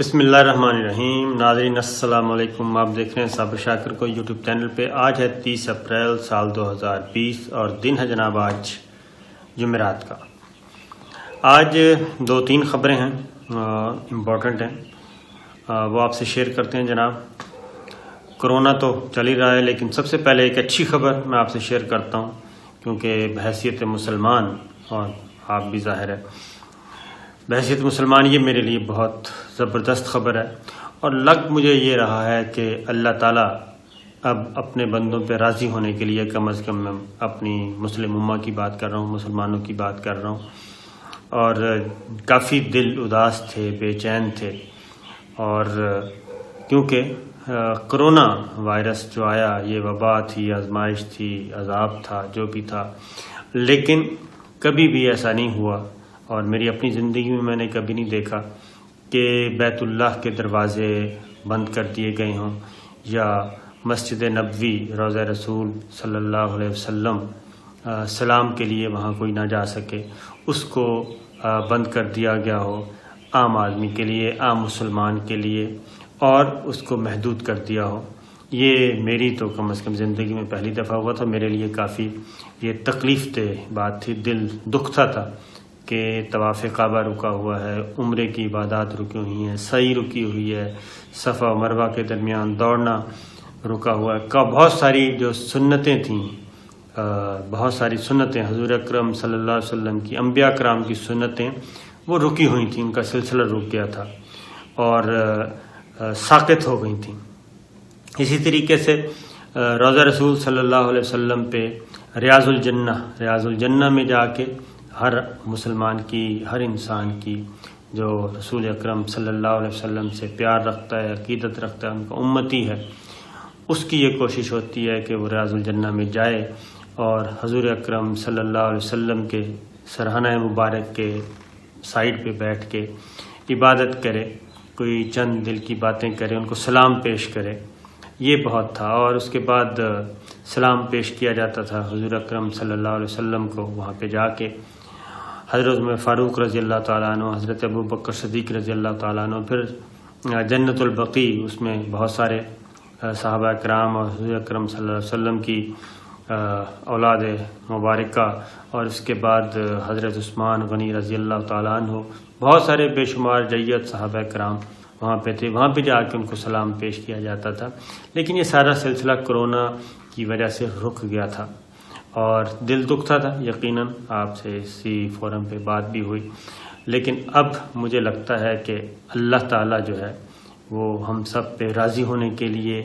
بسم اللہ الرحمن الرحیم۔ ناظرین السلام علیکم، آپ دیکھ رہے ہیں صابر شاکر کو یوٹیوب چینل پہ۔ آج ہے 30 اپریل سال 2020 اور دن ہے جناب آج جمعرات کا۔ آج 2-3 خبریں ہیں امپورٹنٹ ہیں، وہ آپ سے شیئر کرتے ہیں جناب۔ کرونا تو چل ہی رہا ہے، لیکن سب سے پہلے ایک اچھی خبر میں آپ سے شیئر کرتا ہوں، کیونکہ بحیثیت مسلمان اور آپ بھی ظاہر ہے بحیثیت مسلمان یہ میرے لیے بہت زبردست خبر ہے، اور لگ مجھے یہ رہا ہے کہ اللہ تعالیٰ اب اپنے بندوں پہ راضی ہونے کے لیے کم از کم میں اپنی مسلم امہ کی بات کر رہا ہوں، مسلمانوں کی بات کر رہا ہوں، اور کافی دل اداس تھے، بے چین تھے، اور کیونکہ کرونا وائرس جو آیا یہ وبا تھی، آزمائش تھی، عذاب تھا، جو بھی تھا، لیکن کبھی بھی ایسا نہیں ہوا، اور میری اپنی زندگی میں نے کبھی نہیں دیکھا کہ بیت اللہ کے دروازے بند کر دیے گئے ہوں، یا مسجد نبوی روضہ رسول صلی اللہ علیہ وسلم سلام کے لیے وہاں کوئی نہ جا سکے، اس کو بند کر دیا گیا ہو عام آدمی کے لیے، عام مسلمان کے لیے، اور اس کو محدود کر دیا ہو۔ یہ میری تو کم از کم زندگی میں پہلی دفعہ ہوا تھا، میرے لیے کافی یہ تکلیف دہ بات تھی، دل دکھتا تھا کہ طواف کعبہ رکا ہوا ہے، عمرے کی عبادات رکی ہوئی ہیں، سعی رکی ہوئی ہے، صفا و مروہ کے درمیان دوڑنا رکا ہوا ہے، بہت ساری جو سنتیں تھیں، بہت ساری سنتیں حضور اکرم صلی اللہ علیہ وسلم کی، انبیاء کرام کی سنتیں وہ رکی ہوئی تھیں، ان کا سلسلہ رک گیا تھا اور ساقط ہو گئی تھیں۔ اسی طریقے سے روضہ رسول صلی اللہ علیہ وسلم پہ ریاض الجنہ میں جا کے ہر مسلمان کی، ہر انسان کی جو رسول اکرم صلی اللہ علیہ وسلم سے پیار رکھتا ہے، عقیدت رکھتا ہے، ان کا امتی ہے، اس کی یہ کوشش ہوتی ہے کہ وہ ریاض الجنہ میں جائے اور حضور اکرم صلی اللہ علیہ وسلم کے سرہانہ مبارک کے سائڈ پہ بیٹھ کے عبادت کرے، کوئی چند دل کی باتیں کرے، ان کو سلام پیش کرے۔ یہ بہت تھا، اور اس کے بعد سلام پیش کیا جاتا تھا حضور اکرم صلی اللہ علیہ وسلم کو وہاں پہ جا کے، حضرت عمر فاروق رضی اللہ تعالیٰ عنہ، حضرت ابو بکر صدیق رضی اللہ تعالیٰ عنہ، پھر جنت البقیع، اس میں بہت سارے صحابہ کرام اور حضور اکرم صلی اللہ علیہ وسلم کی اولاد مبارکہ، اور اس کے بعد حضرت عثمان غنی رضی اللہ تعالیٰ عنہ، بہت سارے بے شمار جید صحابہ کرام وہاں پہ تھے، وہاں پہ جا کے ان کو سلام پیش کیا جاتا تھا۔ لیکن یہ سارا سلسلہ کرونا کی وجہ سے رک گیا تھا، اور دل دکھتا تھا، یقیناً آپ سے اسی فورم پہ بات بھی ہوئی، لیکن اب مجھے لگتا ہے کہ اللہ تعالیٰ جو ہے وہ ہم سب پہ راضی ہونے کے لیے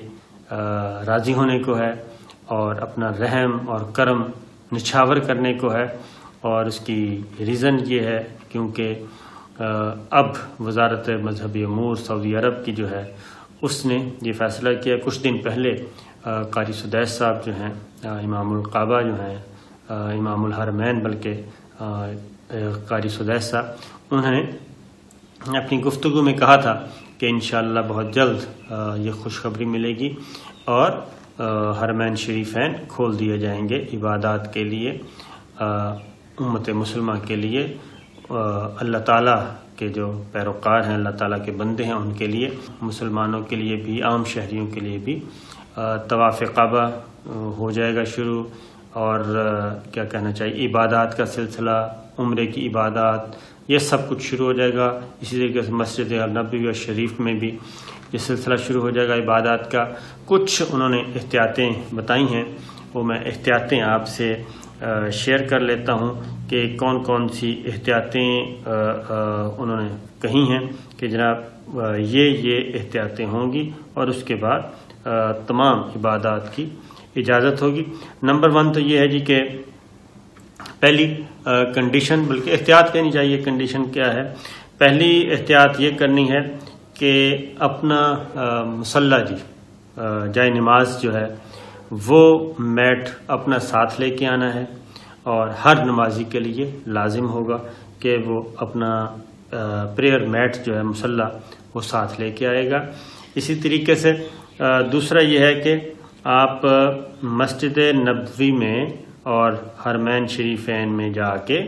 راضی ہونے کو ہے، اور اپنا رحم اور کرم نچھاور کرنے کو ہے، اور اس کی ریزن یہ ہے کیونکہ اب وزارت مذہبی امور سعودی عرب کی جو ہے اس نے یہ فیصلہ کیا، کچھ دن پہلے قاری سدیس صاحب جو ہیں، امام القعبہ جو ہیں، امام الحرمین بلکہ قاری سدیس صاحب، انہوں نے اپنی گفتگو میں کہا تھا کہ انشاءاللہ بہت جلد یہ خوشخبری ملے گی، اور حرمین شریفین کھول دیے جائیں گے عبادات کے لیے، امت مسلمہ کے لیے، اللہ تعالیٰ کے جو پیروکار ہیں، اللہ تعالیٰ کے بندے ہیں، ان کے لیے، مسلمانوں کے لیے بھی، عام شہریوں کے لیے بھی طواف کعبہ ہو جائے گا شروع، اور کیا کہنا چاہیے، عبادات کا سلسلہ، عمرے کی عبادات، یہ سب کچھ شروع ہو جائے گا۔ اسی طریقے سے مسجد نبوی شریف میں بھی یہ سلسلہ شروع ہو جائے گا عبادات کا۔ کچھ انہوں نے احتیاطیں بتائی ہیں، وہ میں احتیاطیں آپ سے شیئر کر لیتا ہوں کہ کون کون سی احتیاطیں انہوں نے کہی ہیں کہ جناب یہ احتیاطیں ہوں گی، اور اس کے بعد تمام عبادات کی اجازت ہوگی۔ نمبر 1 تو یہ ہے جی کہ پہلی کنڈیشن، بلکہ احتیاط کہنی چاہیے، کنڈیشن کیا ہے، پہلی احتیاط یہ کرنی ہے کہ اپنا مصلی جی، جائے نماز جو ہے وہ میٹ اپنا ساتھ لے کے آنا ہے، اور ہر نمازی کے لیے لازم ہوگا کہ وہ اپنا پریئر میٹ جو ہے مصلی وہ ساتھ لے کے آئے گا۔ اسی طریقے سے دوسرا یہ ہے کہ آپ مسجد نبوی میں اور حرمین شریفین میں جا کے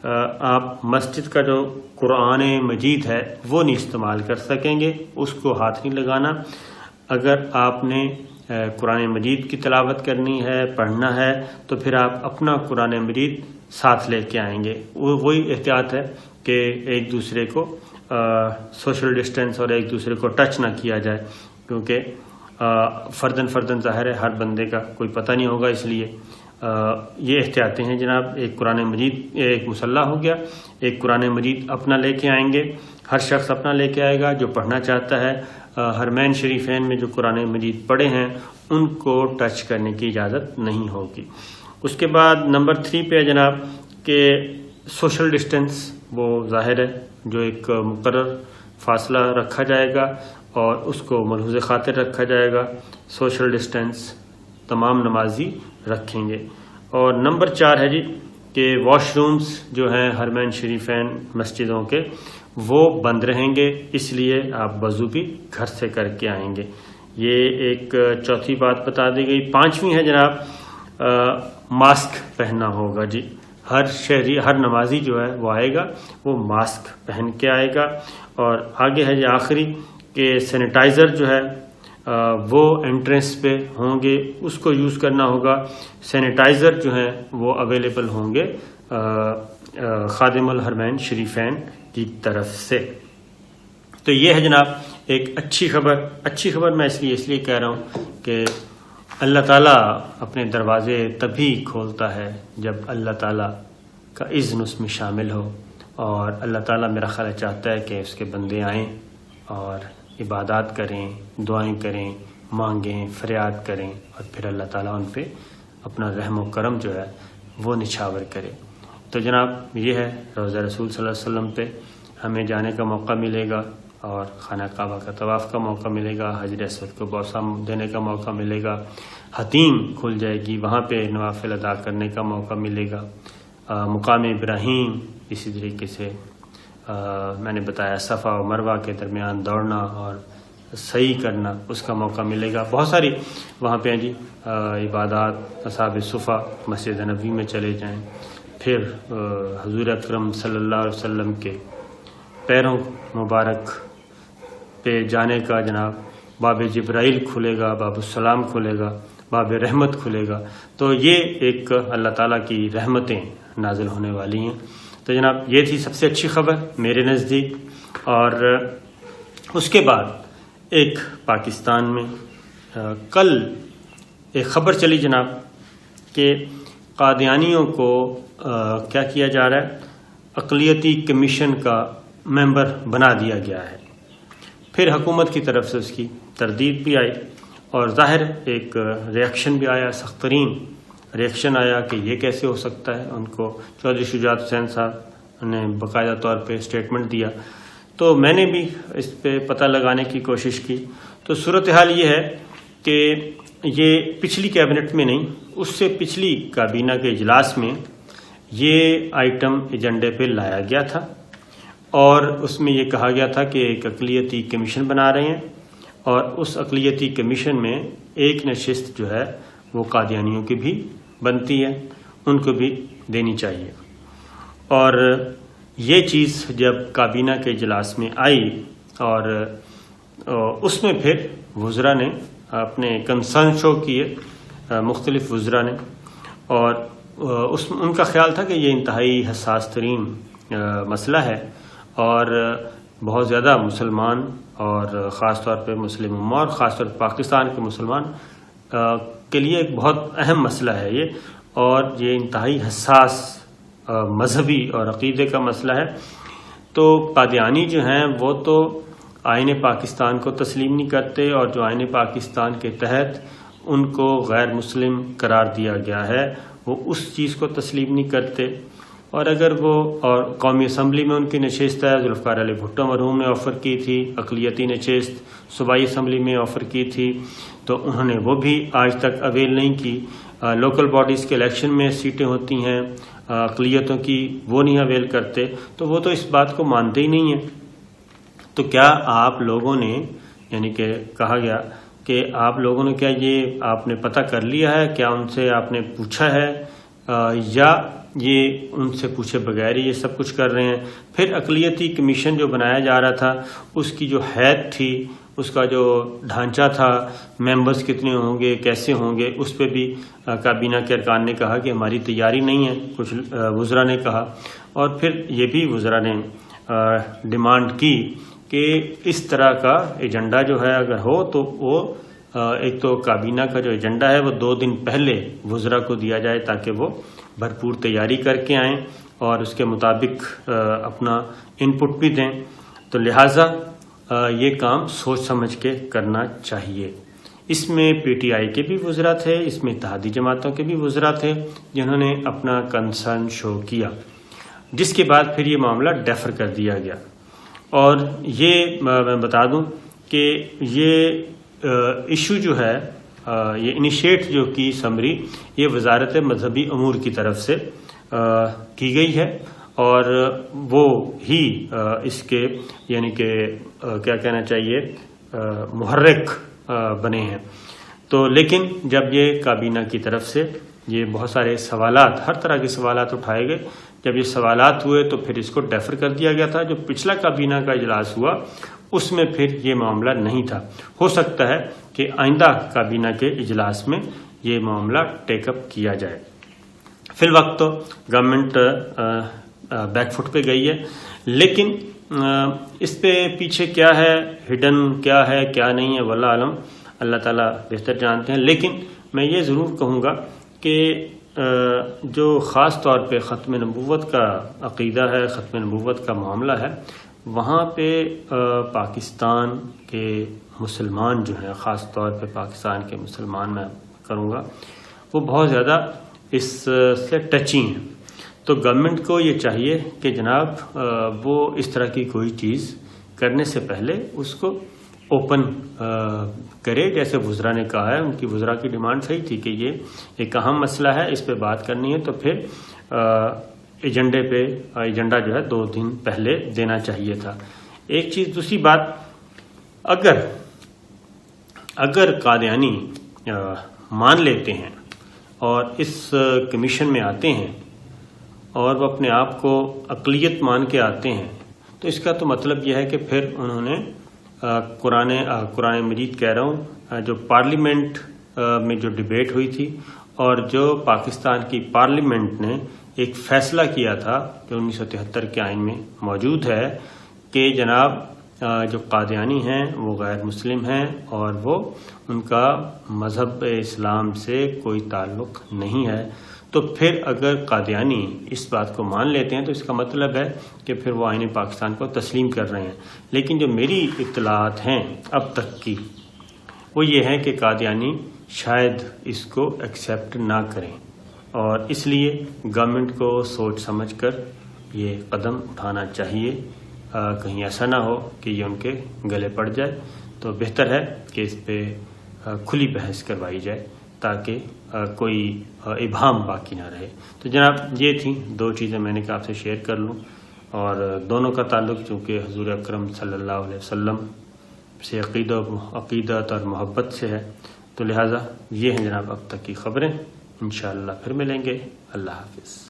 آپ مسجد کا جو قرآن مجید ہے وہ نہیں استعمال کر سکیں گے، اس کو ہاتھ نہیں لگانا۔ اگر آپ نے قرآن مجید کی تلاوت کرنی ہے، پڑھنا ہے، تو پھر آپ اپنا قرآن مجید ساتھ لے کے آئیں گے۔ وہی احتیاط ہے کہ ایک دوسرے کو سوشل ڈسٹینس اور ایک دوسرے کو ٹچ نہ کیا جائے، کیونکہ فردن ظاہر ہے ہر بندے کا کوئی پتہ نہیں ہوگا، اس لیے یہ احتیاطیں ہیں جناب۔ ایک قرآن مجید، ایک مصلی ہو گیا، ایک قرآن مجید اپنا لے کے آئیں گے، ہر شخص اپنا لے کے آئے گا جو پڑھنا چاہتا ہے۔ حرمین شریفین میں جو قرآن مجید پڑھے ہیں ان کو ٹچ کرنے کی اجازت نہیں ہوگی۔ اس کے بعد نمبر 3 پہ ہے جناب کہ سوشل ڈسٹینس، وہ ظاہر ہے جو ایک مقرر فاصلہ رکھا جائے گا اور اس کو ملحوظ خاطر رکھا جائے گا۔ سوشل ڈسٹینس تمام نمازی رکھیں گے۔ اور نمبر 4 ہے جی کہ واش رومز جو ہیں حرمین شریفین مسجدوں کے وہ بند رہیں گے، اس لیے آپ وضو بھی گھر سے کر کے آئیں گے۔ یہ ایک چوتھی بات بتا دی گئی۔ 5ویں ہے جناب ماسک پہننا ہوگا جی۔ ہر شہری، ہر نمازی جو ہے وہ آئے گا وہ ماسک پہن کے آئے گا۔ اور آگے ہے جی آخری کہ سینیٹائزر جو ہے وہ انٹرنس پہ ہوں گے، اس کو یوز کرنا ہوگا۔ سینیٹائزر جو ہیں وہ اویلیبل ہوں گے خادم الحرمین شریفین کی طرف سے۔ تو یہ ہے جناب ایک اچھی خبر میں اس لیے کہہ رہا ہوں کہ اللہ تعالیٰ اپنے دروازے تبھی کھولتا ہے جب اللہ تعالیٰ کا اذن اس میں شامل ہو، اور اللہ تعالیٰ میرا خیال چاہتا ہے کہ اس کے بندے آئیں اور عبادات کریں، دعائیں کریں، مانگیں، فریاد کریں، اور پھر اللہ تعالیٰ ان پہ اپنا رحم و کرم جو ہے وہ نچھاور کرے۔ تو جناب یہ ہے روضہ رسول صلی اللہ علیہ وسلم پہ ہمیں جانے کا موقع ملے گا، اور خانہ کعبہ کا طواف کا موقع ملے گا، حجر اسود کو بوسہ دینے کا موقع ملے گا، حتیم کھل جائے گی، وہاں پہ نوافل ادا کرنے کا موقع ملے گا، مقام ابراہیم اسی طریقے سے میں نے بتایا صفا و مروہ کے درمیان دوڑنا اور صحیح کرنا، اس کا موقع ملے گا۔ بہت ساری وہاں پہ جی عبادات، اصحاب صفا مسجد نبوی میں چلے جائیں، پھر حضور اکرم صلی اللہ علیہ وسلم کے پیروں مبارک پہ جانے کا جناب باب جبرائیل کھلے گا، باب السلام کھلے گا، باب رحمت کھلے گا۔ تو یہ ایک اللہ تعالیٰ کی رحمتیں نازل ہونے والی ہیں۔ تو جناب یہ تھی سب سے اچھی خبر میرے نزدیک۔ اور اس کے بعد ایک پاکستان میں کل ایک خبر چلی جناب کہ قادیانیوں کو کیا کیا جا رہا ہے، اقلیتی کمیشن کا ممبر بنا دیا گیا ہے۔ پھر حکومت کی طرف سے اس کی تردید بھی آئی، اور ظاہر ایک ریاکشن بھی آیا، سخت ترین ریاکشن آیا کہ یہ کیسے ہو سکتا ہے۔ ان کو چودھری شجاعت حسین صاحب نے باقاعدہ طور پہ اسٹیٹمنٹ دیا، تو میں نے بھی اس پہ پتہ لگانے کی کوشش کی۔ تو صورتحال یہ ہے کہ یہ پچھلی کیبنٹ میں نہیں، اس سے پچھلی کابینہ کے اجلاس میں یہ آئٹم ایجنڈے پہ لایا گیا تھا، اور اس میں یہ کہا گیا تھا کہ ایک اقلیتی کمیشن بنا رہے ہیں، اور اس اقلیتی کمیشن میں ایک نشست جو ہے وہ قادیانیوں کی بھی بنتی ہے، ان کو بھی دینی چاہیے۔ اور یہ چیز جب کابینہ کے اجلاس میں آئی، اور اس میں پھر وزراء نے اپنے کنسرن شو کیے، مختلف وزراء نے، اور ان کا خیال تھا کہ یہ انتہائی حساس ترین مسئلہ ہے، اور بہت زیادہ مسلمان اور خاص طور پہ مسلم امہ اور خاص طور پہ پاکستان کے مسلمان کے لیے ایک بہت اہم مسئلہ ہے یہ، اور یہ انتہائی حساس مذہبی اور عقیدے کا مسئلہ ہے۔ تو قادیانی جو ہیں وہ تو آئین پاکستان کو تسلیم نہیں کرتے، اور جو آئین پاکستان کے تحت ان کو غیر مسلم قرار دیا گیا ہے وہ اس چیز کو تسلیم نہیں کرتے۔ اور اگر وہ، اور قومی اسمبلی میں ان کی نشست ہے، ذوالفقار علی بھٹو مرحوم نے آفر کی تھی اقلیتی نشست، صوبائی اسمبلی میں آفر کی تھی، تو انہوں نے وہ بھی آج تک اویل نہیں کی۔ لوکل باڈیز کے الیکشن میں سیٹیں ہوتی ہیں اقلیتوں کی، وہ نہیں اویل کرتے، تو وہ تو اس بات کو مانتے ہی نہیں ہیں۔ تو کیا آپ لوگوں نے، یعنی کہ کہا گیا کہ آپ لوگوں نے کیا یہ آپ نے پتہ کر لیا ہے، کیا ان سے آپ نے پوچھا ہے یا یہ ان سے پوچھے بغیر یہ سب کچھ کر رہے ہیں. پھر اقلیتی کمیشن جو بنایا جا رہا تھا اس کی جو حیثیت تھی، اس کا جو ڈھانچہ تھا، ممبرز کتنے ہوں گے، کیسے ہوں گے، اس پہ بھی کابینہ کے ارکان نے کہا کہ ہماری تیاری نہیں ہے، کچھ وزراء نے کہا. اور پھر یہ بھی وزراء نے ڈیمانڈ کی کہ اس طرح کا ایجنڈا جو ہے اگر ہو تو وہ ایک تو کابینہ کا جو ایجنڈا ہے وہ 2 دن پہلے وزراء کو دیا جائے تاکہ وہ بھرپور تیاری کر کے آئیں اور اس کے مطابق اپنا ان پٹ بھی دیں. تو لہٰذا یہ کام سوچ سمجھ کے کرنا چاہیے. اس میں پی ٹی آئی کے بھی وزراء تھے، اس میں اتحادی جماعتوں کے بھی وزراء تھے جنہوں نے اپنا کنسرن شو کیا، جس کے بعد پھر یہ معاملہ ڈیفر کر دیا گیا. اور یہ میں بتا دوں کہ یہ ایشو جو ہے، یہ انیشیٹ جو کی سمری، یہ وزارت مذہبی امور کی طرف سے کی گئی ہے اور وہ ہی اس کے یعنی کہ کیا کہنا چاہیے محرک بنے ہیں. تو لیکن جب یہ کابینہ کی طرف سے یہ بہت سارے سوالات، ہر طرح کے سوالات اٹھائے گئے، جب یہ سوالات ہوئے تو پھر اس کو ڈیفر کر دیا گیا تھا. جو پچھلا کابینہ کا اجلاس ہوا اس میں پھر یہ معاملہ نہیں تھا. ہو سکتا ہے کہ آئندہ کابینہ کے اجلاس میں یہ معاملہ ٹیک اپ کیا جائے. فی الوقت تو گورنمنٹ بیک فٹ پہ گئی ہے، لیکن اس پہ پیچھے کیا ہے، ہڈن کیا ہے کیا نہیں ہے، واللہ عالم، اللہ تعالیٰ بہتر جانتے ہیں. لیکن میں یہ ضرور کہوں گا کہ جو خاص طور پہ ختم نبوت کا عقیدہ ہے، ختم نبوت کا معاملہ ہے، وہاں پہ پاکستان کے مسلمان جو ہیں، خاص طور پہ پاکستان کے مسلمان میں کروں گا، وہ بہت زیادہ اس سے ٹچی ہیں. تو گورنمنٹ کو یہ چاہیے کہ جناب وہ اس طرح کی کوئی چیز کرنے سے پہلے اس کو اوپن کرے. جیسے وزراء نے کہا ہے، ان کی وزراء کی ڈیمانڈ صحیح تھی کہ یہ ایک اہم مسئلہ ہے، اس پہ بات کرنی ہے، تو پھر ایجنڈا جو ہے 2 دن پہلے دینا چاہیے تھا. ایک چیز، دوسری بات، اگر قادیانی مان لیتے ہیں اور اس کمیشن میں آتے ہیں اور وہ اپنے آپ کو اقلیت مان کے آتے ہیں، تو اس کا تو مطلب یہ ہے کہ پھر انہوں نے قرآن مجید کہہ رہا ہوں، جو پارلیمنٹ میں جو ڈیبیٹ ہوئی تھی اور جو پاکستان کی پارلیمنٹ نے ایک فیصلہ کیا تھا جو 1973 کے آئین میں موجود ہے کہ جناب جو قادیانی ہیں وہ غیر مسلم ہیں اور وہ ان کا مذہب اسلام سے کوئی تعلق نہیں ہے. تو پھر اگر قادیانی اس بات کو مان لیتے ہیں تو اس کا مطلب ہے کہ پھر وہ آئین پاکستان کو تسلیم کر رہے ہیں. لیکن جو میری اطلاعات ہیں اب تک کی، وہ یہ ہے کہ قادیانی شاید اس کو ایکسیپٹ نہ کریں، اور اس لیے گورنمنٹ کو سوچ سمجھ کر یہ قدم اٹھانا چاہیے. کہیں ایسا نہ ہو کہ یہ ان کے گلے پڑ جائے. تو بہتر ہے کہ اس پہ کھلی بحث کروائی جائے تاکہ کوئی ابہام باقی نہ رہے. تو جناب یہ تھیں 2 چیزیں میں نے کہا آپ سے شیئر کر لوں، اور دونوں کا تعلق چونکہ حضور اکرم صلی اللہ علیہ وسلم سے عقیدت اور محبت سے ہے، تو لہٰذا یہ ہیں جناب اب تک کی خبریں. انشاءاللہ پھر ملیں گے. اللہ حافظ.